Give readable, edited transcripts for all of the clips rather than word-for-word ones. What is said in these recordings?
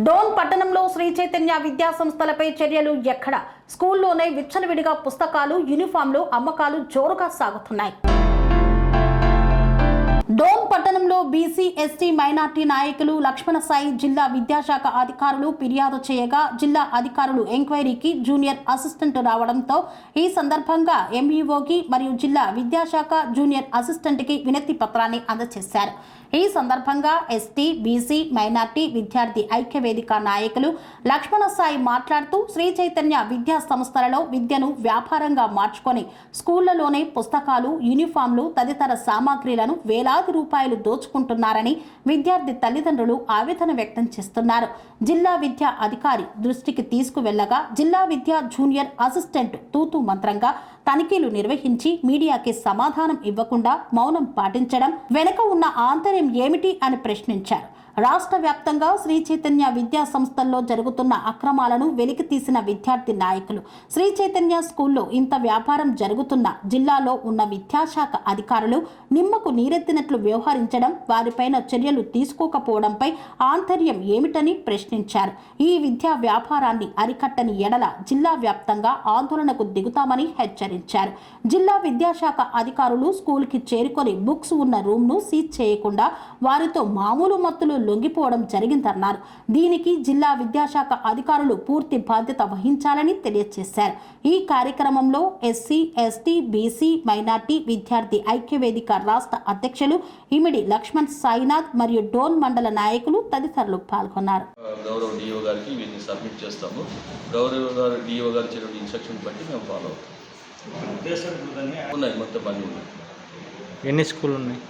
డోన్ పట్టణంలో శ్రీ చైతన్య విద్యా సంస్థలపై చర్యలు ఎక్కడ? స్కూల్లోనే విచ్చలవిడిగా పుస్తకాలు, యూనిఫామ్లు అమ్మకాలు జోరుగా సాగుతున్నాయి. డోన్ పట్టణంలో బీసీ, ఎస్టీ, మైనార్టీ నాయకులు లక్ష్మణ సాయి జిల్లా విద్యాశాఖ అధికారులు ఫిర్యాదు చేయగా జిల్లా అధికారులు ఎంక్వైరీకి జూనియర్ అసిస్టెంట్ రావడంతో ఈ సందర్భంగా ఎంఈఓకి మరియు జిల్లా విద్యాశాఖ జూనియర్ అసిస్టెంట్కి వినతి పత్రాన్ని అందజేశారు. ఈ సందర్భంగా ఎస్టీ, బీసీ, మైనార్టీ విద్యార్థి ఐక్యవేదిక నాయకులు లక్ష్మణ సాయి మాట్లాడుతూ శ్రీ చైతన్య విద్యా సంస్థలలో విద్యను వ్యాపారంగా మార్చుకొని స్కూళ్లలోనే పుస్తకాలు, యూనిఫామ్లు తదితర సామాగ్రిలను వేలాది రూపాయలు దోచుకుంటున్నారని విద్యార్థి తల్లిదండ్రులు ఆవేదన వ్యక్తం చేస్తున్నారు. జిల్లా విద్యా అధికారి దృష్టికి తీసుకువెళ్లగా జిల్లా విద్యా జూనియర్ అసిస్టెంట్ తూతూ మంత్రంగా తనిఖీలు నిర్వహించి మీడియాకి సమాధానం ఇవ్వకుండా మౌనం పాటించడం వెనుక ఉన్న ఆంతర్యం ఏమిటి అని ప్రశ్నించారు. రాష్ట్ర వ్యాప్తంగా శ్రీ చైతన్య విద్యా సంస్థల్లో జరుగుతున్న అక్రమాలను వెలికి తీసిన విద్యార్థి నాయకులు శ్రీ చైతన్య స్కూల్లో ఇంత వ్యాపారం జరుగుతున్న జిల్లాలో ఉన్న విద్యాశాఖ అధికారులు నిమ్మకు నీరెత్తినట్లు వ్యవహరించడం, వారిపైన చర్యలు తీసుకోకపోవడంపై ఆంతర్యం ఏమిటని ప్రశ్నించారు. ఈ విద్యా వ్యాపారాన్ని అరికట్టని ఎడల జిల్లా వ్యాప్తంగా ఆందోళనకు దిగుతామని హెచ్చరించారు. జిల్లా విద్యాశాఖ అధికారులు స్కూల్కి చేరుకొని బుక్స్ ఉన్న రూమ్ను సీజ్ చేయకుండా వారితో మామూలు మత్తులు లొంగిపోవడం జరిగిందన్నారు. దీనికి జిల్లా విద్యాశాఖ అధికారులు పూర్తి బాధ్యత వహించాలని తెలియజేశారు. ఈ కార్యక్రమంలో ఎస్సీ, ఎస్టీ, బీసీ, మైనార్టీ విద్యార్థి ఐక్యవేదిక రాష్ట్ర అధ్యక్షులు ఇమిడి లక్ష్మణ్ సాయినాథ్ మరియు డోన్ మండల నాయకులు తదితరులు పాల్గొన్నారు. గౌరవ డిఓ గారికి వీటిని సబ్మిట్ చేస్తాము. గౌరవ డిఓ గారు ఇచ్చిన ఇన్స్ట్రక్షన్ బట్టి మేము ఫాలో అవుతాం. ఉన్నాయి, మొత్తం అన్నీ ఉన్నాయి. ఎన్ని స్కూల్ ఉన్నాయి?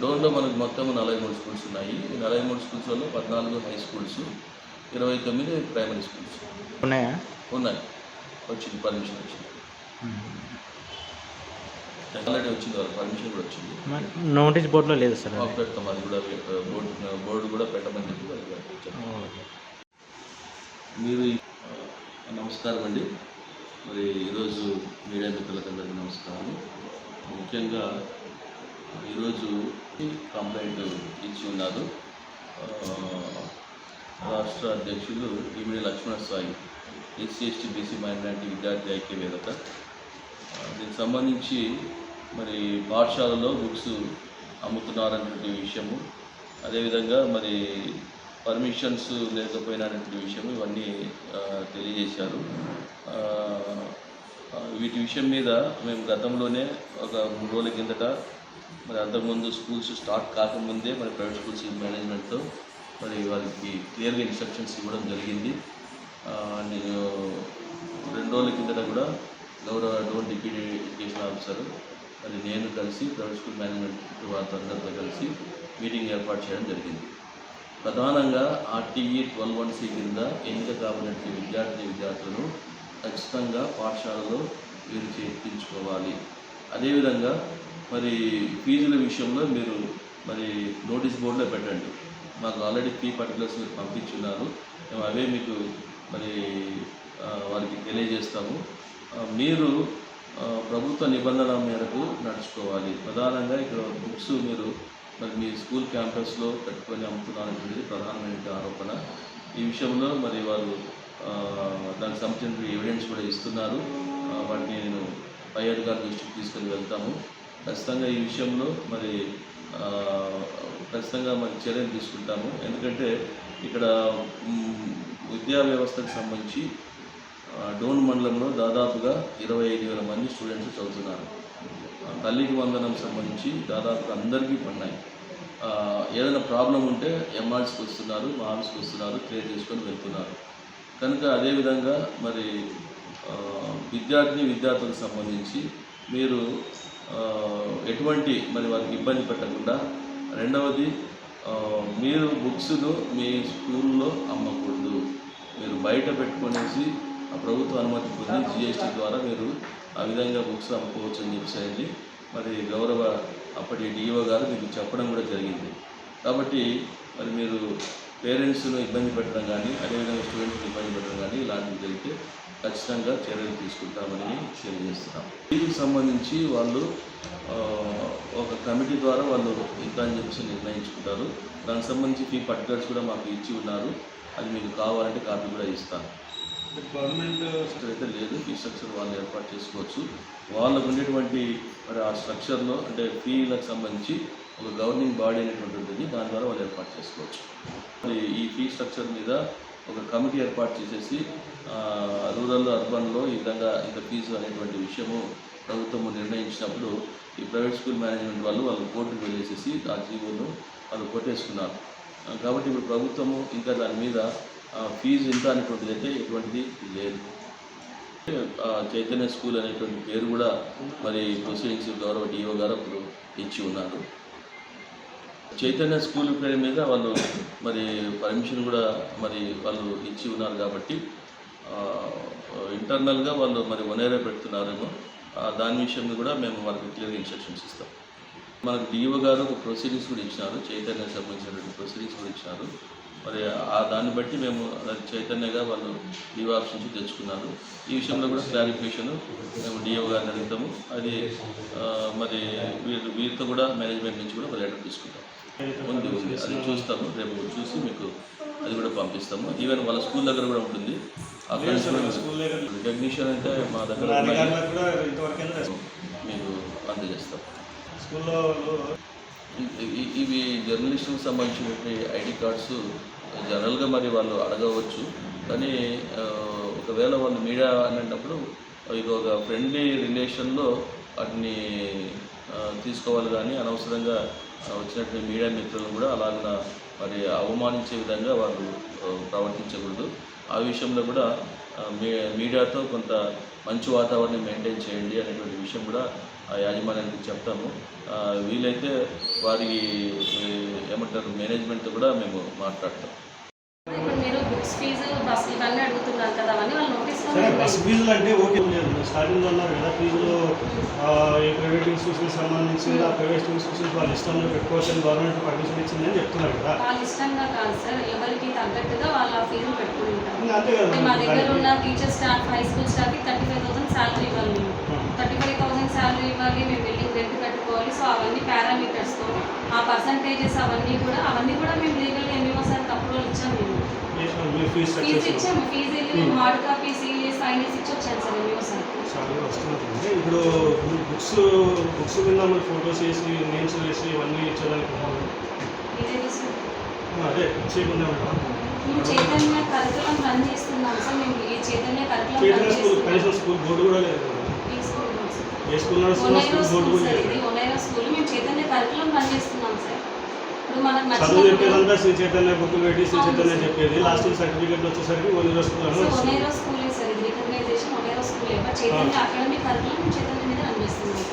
డోన్లో మనకు మొత్తం 43 స్కూల్స్ ఉన్నాయి. ఈ 43 స్కూల్స్లో 14 హై స్కూల్స్, 29 ప్రైమరీ స్కూల్స్ ఉన్నాయా? ఉన్నాయి. వచ్చింది, పర్మిషన్ వచ్చింది, ఆల్రెడీ వచ్చింది, వాళ్ళ పర్మిషన్ కూడా వచ్చింది. నోటీస్ బోర్డులో లేదు సార్? పెడతాం, అది కూడా బోర్డు కూడా పెట్టమని చెప్పి మీరు. నమస్కారం అండి. మరి ఈరోజు మీడియా మిత్రులందరికీ నమస్కారం. ముఖ్యంగా ఈరోజు కంప్లైంట్ ఇచ్చి ఉన్నారు రాష్ట్ర అధ్యక్షులు ఇమిడి Lakshmana Sai, SC, ST, BC, minority విద్యార్థి ఐక్యవేదిక. దీనికి సంబంధించి మరి పాఠశాలలో బుక్స్ అమ్ముతున్నారనేటువంటి విషయము, అదేవిధంగా మరి పర్మిషన్స్ లేకపోయినటువంటి విషయం ఇవన్నీ తెలియజేశారు. వీటి విషయం మీద మేము గతంలోనే ఒక 3 రోజుల కిందట మరి అంతకుముందు స్కూల్స్ స్టార్ట్ కాకముందే మరి ప్రైవేట్ స్కూల్స్ మేనేజ్మెంట్తో మరి వాళ్ళకి క్లియర్గా ఇన్స్ట్రక్షన్స్ ఇవ్వడం జరిగింది. 2 రోజుల కిందట కూడా గౌరవ డోన్ డిప్యూటీ ఎడ్యుకేషన్ ఆఫీసర్ మరి నేను కలిసి ప్రైవేట్ స్కూల్ మేనేజ్మెంట్ వారితో అందరితో కలిసి మీటింగ్ ఏర్పాటు చేయడం జరిగింది. ప్రధానంగా RTE 12(1)C కింద ఎన్నిక కాబడినటువంటి విద్యార్థులను ఖచ్చితంగా పాఠశాలలో మీరు చేర్పించుకోవాలి. అదేవిధంగా మరి ఫీజుల విషయంలో మీరు మరి నోటీస్ బోర్డులో పెట్టండి. మాకు ఆల్రెడీ ఫీ పర్టికులర్స్ పంపించున్నారు, మేము అవే మీకు మరి వారికి తెలియజేస్తాము. మీరు ప్రభుత్వ నిబంధనల మేరకు నడుచుకోవాలి. ప్రధానంగా ఇక్కడ బుక్స్ మీరు మరి మీ స్కూల్ క్యాంపస్లో పెట్టుకొని అమ్ముతున్నారనేది ప్రధానమైన ఆరోపణ. ఈ విషయంలో మరి వారు దానికి సంబంధించిన ఎవిడెన్స్ కూడా ఇస్తున్నారు. వాటిని నేను పై అధికారుల దృష్టికి తీసుకొని వెళ్తాము. ఖచ్చితంగా ఈ విషయంలో మరి ఖచ్చితంగా మరి చర్యలు తీసుకుంటాము. ఎందుకంటే ఇక్కడ విద్యా వ్యవస్థకు సంబంధించి డోన్ మండలంలో దాదాపుగా 25,000 మంది స్టూడెంట్స్ చదువుతున్నారు. తల్లికి వందనం సంబంధించి దాదాపుగా అందరికీ పడినాయి. ఏదైనా ప్రాబ్లం ఉంటే ఎంఆర్సీకి వస్తున్నారు, మా ఆఫీస్కి వస్తున్నారు, క్లియర్ చేసుకొని వెళ్తున్నారు. కనుక అదేవిధంగా మరి విద్యార్థులకు సంబంధించి మీరు ఎటువంటి మరి వారికి ఇబ్బంది పెట్టకుండా, రెండవది మీరు బుక్స్ను మీ స్కూల్లో అమ్మకూడదు. మీరు బయట పెట్టుకునేసి ఆ ప్రభుత్వ అనుమతి పొంది GST ద్వారా మీరు ఆ విధంగా బుక్స్ అమ్ముకోవచ్చు అని చెప్పేసి మరి గౌరవ అప్పటి డిఓ గారు మీకు చెప్పడం కూడా జరిగింది. కాబట్టి మరి మీరు పేరెంట్స్ను ఇబ్బంది పెట్టడం కానీ, అదేవిధంగా స్టూడెంట్స్ని ఇబ్బంది పెట్టడం కానీ ఇలాంటివి జరిగితే ఖచ్చితంగా చర్యలు తీసుకుంటామని తెలియజేస్తున్నాం. దీనికి సంబంధించి వాళ్ళు ఒక కమిటీ ద్వారా వాళ్ళు ఇంత అని చెప్పేసి నిర్ణయించుకుంటారు. దానికి సంబంధించి ఫీ పర్టికులర్స్ కూడా మాకు ఇచ్చి ఉన్నారు. అది మీకు కావాలంటే కాపీ కూడా ఇస్తాను. గవర్నమెంట్ అయితే లేదు, ఫీ స్ట్రక్చర్ వాళ్ళు ఏర్పాటు చేసుకోవచ్చు. వాళ్ళకు ఉండేటువంటి మరి ఆ స్ట్రక్చర్లో అంటే ఫీలకు సంబంధించి ఒక గవర్నింగ్ బాడీ అనేటువంటి ఉంటుంది, దాని ద్వారా వాళ్ళు ఏర్పాటు చేసుకోవచ్చు. మరి ఈ ఫీ స్ట్రక్చర్ మీద ఒక కమిటీ ఏర్పాటు చేసేసి రూరల్ అర్బన్లో ఈ విధంగా ఇంత ఫీజు అనేటువంటి విషయము ప్రభుత్వము నిర్ణయించినప్పుడు ఈ ప్రైవేట్ స్కూల్ మేనేజ్మెంట్ వాళ్ళు కోర్టుకు వెళ్ళేసేసి ఆ జీవోను వాళ్ళు కొట్టేసుకున్నారు. కాబట్టి ఇప్పుడు ప్రభుత్వము ఇంకా దాని మీద ఫీజు ఎంత అనేటువంటిది అయితే ఎటువంటిది లేదు. చైతన్య స్కూల్ అనేటువంటి పేరు కూడా మరి ప్రొసీడింగ్స్ గౌరవ డిఓ గారు అప్పుడు ఇచ్చి ఉన్నారు. చైతన్య స్కూల్ పేరు మీద వాళ్ళు మరి పర్మిషన్ కూడా మరి వాళ్ళు ఇచ్చి ఉన్నారు. కాబట్టి ఇంటర్నల్గా వాళ్ళు మరి ఒనేరే పెడుతున్నారేమో దాని విషయంలో కూడా మేము వాళ్ళకి క్లియర్గా ఇన్స్ట్రక్షన్స్ ఇస్తాం. మనకు డిఓ గారు ఒక ప్రొసీడింగ్స్ కూడా ఇచ్చినారు, చైతన్యకు సంబంధించినటువంటి ప్రొసీడింగ్స్ కూడా ఇచ్చినారు. మరి దాన్ని బట్టి మేము చైతన్యగా వాళ్ళు డిఓ ఆఫీస్ నుంచి తెచ్చుకున్నారు. ఈ విషయంలో కూడా క్లారిఫికేషన్ మేము డిఓ గారిని అడుగుతాము. అది మరి వీరితో కూడా మేనేజ్మెంట్ నుంచి కూడా లెటర్ తీసుకుంటాం. ఉంది అది చూస్తాము, రేపు చూసి మీకు అది కూడా పంపిస్తాము. ఈవెన్ వాళ్ళ స్కూల్ దగ్గర కూడా ఉంటుంది. అక్కడ రికగ్నిషన్ అంటే మా దగ్గర మీకు అందజేస్తాం. ఇవి జర్నలిస్టులకు సంబంధించినటువంటి ఐడి కార్డ్స్ జనరల్గా మరి వాళ్ళు అడగవచ్చు. కానీ ఒకవేళ వాళ్ళు మీడియా అనేటప్పుడు ఇది ఒక ఫ్రెండ్లీ రిలేషన్లో వాటిని తీసుకోవాలి. కానీ అనవసరంగా వచ్చినటువంటి మీడియా మిత్రులను కూడా అలాగ మరి అవమానించే విధంగా వాళ్ళు ప్రవర్తించకూడదు. ఆ విషయంలో కూడా మీడియాతో కొంత మంచి వాతావరణం మెయింటైన్ చేయండి అనేటువంటి విషయం కూడా ఆ యాజమాన్యానికి చెప్తాము. వీలైతే వారికి ఏమంటారు మేనేజ్మెంట్తో కూడా మేము మాట్లాడతాం. ఇప్పుడు మీరు బుక్స్ ఫీజు బస్ ఇవన్నీ అడుగుతున్నారు కదా, అవన్నీ వాళ్ళు నోటీస్ బస్ ఫీజులు అంటే ఓకే లేదు. స్టార్టింగ్లో అన్నారు కదా ఫీజులు ఈ ప్రైవేట్ ఇన్స్టిట్యూషన్కి సంబంధించి ఆ ప్రైవేట్ ఇన్స్టిట్యూషన్స్ వాళ్ళ ఇష్టంలో పెట్టుకోవచ్చని గవర్నమెంట్ పర్మిషన్ ఇచ్చిందని చెప్తున్నారు కదా. వాళ్ళ ఇష్టంగా కాదు సార్, ఎవరికి తగ్గట్టుగా వాళ్ళ ఫీజులు పెట్టుకుంటారు. అంతే కదా, మా దగ్గర ఉన్న టీచర్ స్టాఫ్ హై స్కూల్ స్టాఫ్కి 35,000 శాలరీ ఇవ్వాలి. మేము 35,000 శాలరీ ఇవ్వాలి, మేము బిల్డింగ్ రెంట్ కట్టుకోవాలి. సో అవన్నీ పారామీటర్స్తో ఆ పర్సంటేజెస్ అవన్నీ కూడా మేము లీగల్గా ఎంఈఓ సార్కి అప్రూవల్ ఇచ్చాము. మేము ఫీజు ఇచ్చాము. ఫీజు వెళ్ళి మేము హార్డ్ కాపీ సైన్ చేసి ఇచ్చి వచ్చాను సార్ ఎంఈఓ సార్కి. వస్తుంది. ఇప్పుడు బుక్స్ మీద ఫొటోస్ వేసి నేమ్స్ వేసి ఇవన్నీ ఇచ్చేదానికి అదే చేయకుండా మేము చైతన్య కరికులం రన్ చేస్తున్నాం సార్. మేము ఈ చైతన్య కరికులం కనీసం స్కూల్ బోర్డు కూడా లేదు. ఏ స్కూల్ బోర్డు కూడా లేదు. ఇది ఒనైరో స్కూల్. మేము చైతన్య కరికులం రన్ చేస్తున్నాం సార్. ఇప్పుడు మనకు చదువు చెప్పేదంతా శ్రీ చైతన్య బుక్కులు పెట్టి శ్రీ చైతన్య చెప్పేది. లాస్ట్ సర్టిఫికేట్ వచ్చేసరికి ఒనైరో స్కూల్ సార్. ఇది recognition Oneiro school. Chaitanya academic curriculum మేము చైతన్య మీద రన్ చేస్తున్నాం.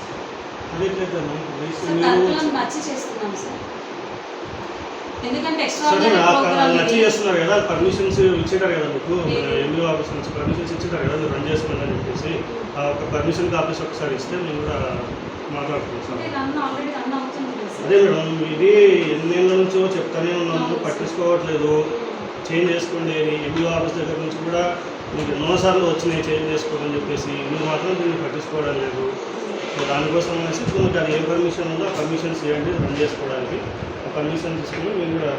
అదే కరికులం నచ్చి చేస్తున్నాం సార్. ఎందుకంటే ఎక్స్ట్రా నచ్చి చేస్తున్నారు కదా, పర్మిషన్స్ ఇచ్చేటారు కదా మీకు ఎంఈఓ ఆఫీస్ నుంచి పర్మిషన్స్ ఇచ్చేటారు కదా మీరు రన్ చేసుకోండి అని చెప్పేసి. ఆ ఒక పర్మిషన్ ఆఫీస్ ఒకసారి ఇస్తే మేము కూడా మాట్లాడుతున్నాం. అదే మేడం, ఇది ఎన్నేళ్ళ నుంచో చెప్తానే ఉన్నాము, పట్టించుకోవట్లేదు. చేంజ్ చేసుకోండి అని ఎంఈఓ ఆఫీస్ దగ్గర నుంచి కూడా మీకు ఎన్నోసార్లు వచ్చినాయి చేంజ్ చేసుకోవాలని చెప్పేసి. మీరు మాత్రం దీన్ని పట్టించుకోవడం లేదు. సో దానికోసం అనేసి ఇప్పుడు మీకు అది ఏం పర్మిషన్ ఉందో ఆ పర్మిషన్స్ చేయండి రన్ చేసుకోవడానికి. ఆ పర్మిషన్ తీసుకుని మీరు కూడా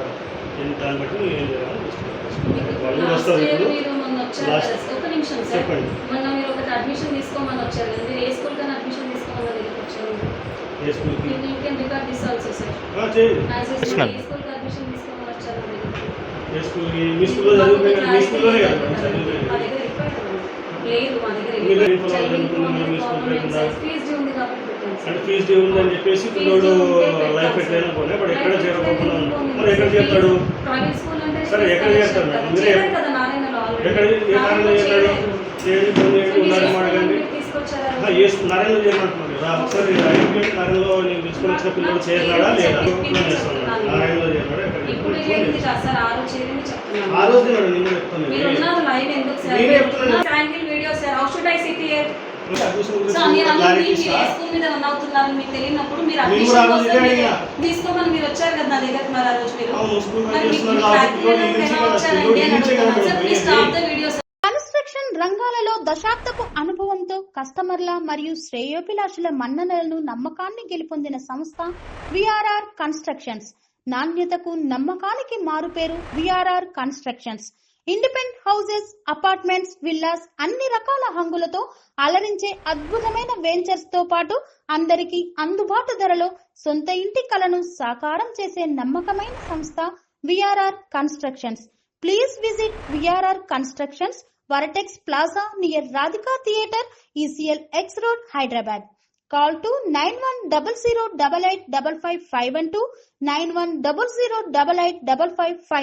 దాన్ని బట్టి మీరు ఏం చేయాలని వాళ్ళు వస్తారు. చెప్పండి. మొన్న మీరు ఒకటి అడ్మిషన్ తీసుకోమని వచ్చారు. మీరు ఏ స్కూల్ కన్నా అడ్మిషన్ తీసుకోమని దగ్గరికి వచ్చారు. ఏ స్కూల్కి రికార్డ్ దిస్ ఆల్సో సార్. చేయండి. ఏ స్కూల్కి అడ్మిషన్ తీసుకోమని వచ్చారు. ఏ స్కూల్కి మీ స్కూల్లో చదివితే కదా, మీ స్కూల్లోనే కదా చదివితే. మా దగ్గర లేదు, మా దగ్గర ఫీజు డ్యూ ఉంది కాబట్టి అంటే ఫీజు డ్యూ ఉందని చెప్పేసి పిల్లడు లైఫ్ ఎట్లయినా పోలే, బట్ ఎక్కడ చేరకుండా మరి ఎక్కడ చేస్తాడు? సరే ఎక్కడ చేస్తాడు? మీరే ఎక్కడ ఏ నారాయణలో చేస్తాడు? నారాయణలో చేయమంటున్నాడు కదా. ఒకసారి నారాయణలో నేను తీసుకొని వచ్చిన పిల్లలు చేరినాడా లేదా చేస్తున్నాడు. నారాయణలో చేరినాడా ఆ రోజు నేను చెప్తాను. నేనే తీసుకోమని మీరు వచ్చారు కదా నా దగ్గర. మరి ఆ రోజు మీరు కన్స్ట్రక్షన్ రంగాలలో దశాబ్దపు అనుభవంతో కస్టమర్ల మరియు శ్రేయోభిలాషుల మన్ననలను నమ్మకాన్ని గెలుపొందిన సంస్థ విఆర్ఆర్ కన్స్ట్రక్షన్స్. నాణ్యతకు నమ్మకానికి మారుపేరు VRR constructions. Independent houses, apartments, villas అన్ని రకాల హంగులతో అలరించే అద్భుతమైన వెంచర్స్ తో పాటు అందరికీ అందుబాటు ధరలో సొంత ఇంటి కలను సాకారం చేసే నమ్మకమైన సంస్థ VRR constructions. Please visit VRR constructions, Varatex Plaza near Radhika Theatre, ECL X Road, Hyderabad. Call to 910088555512, 9100885559.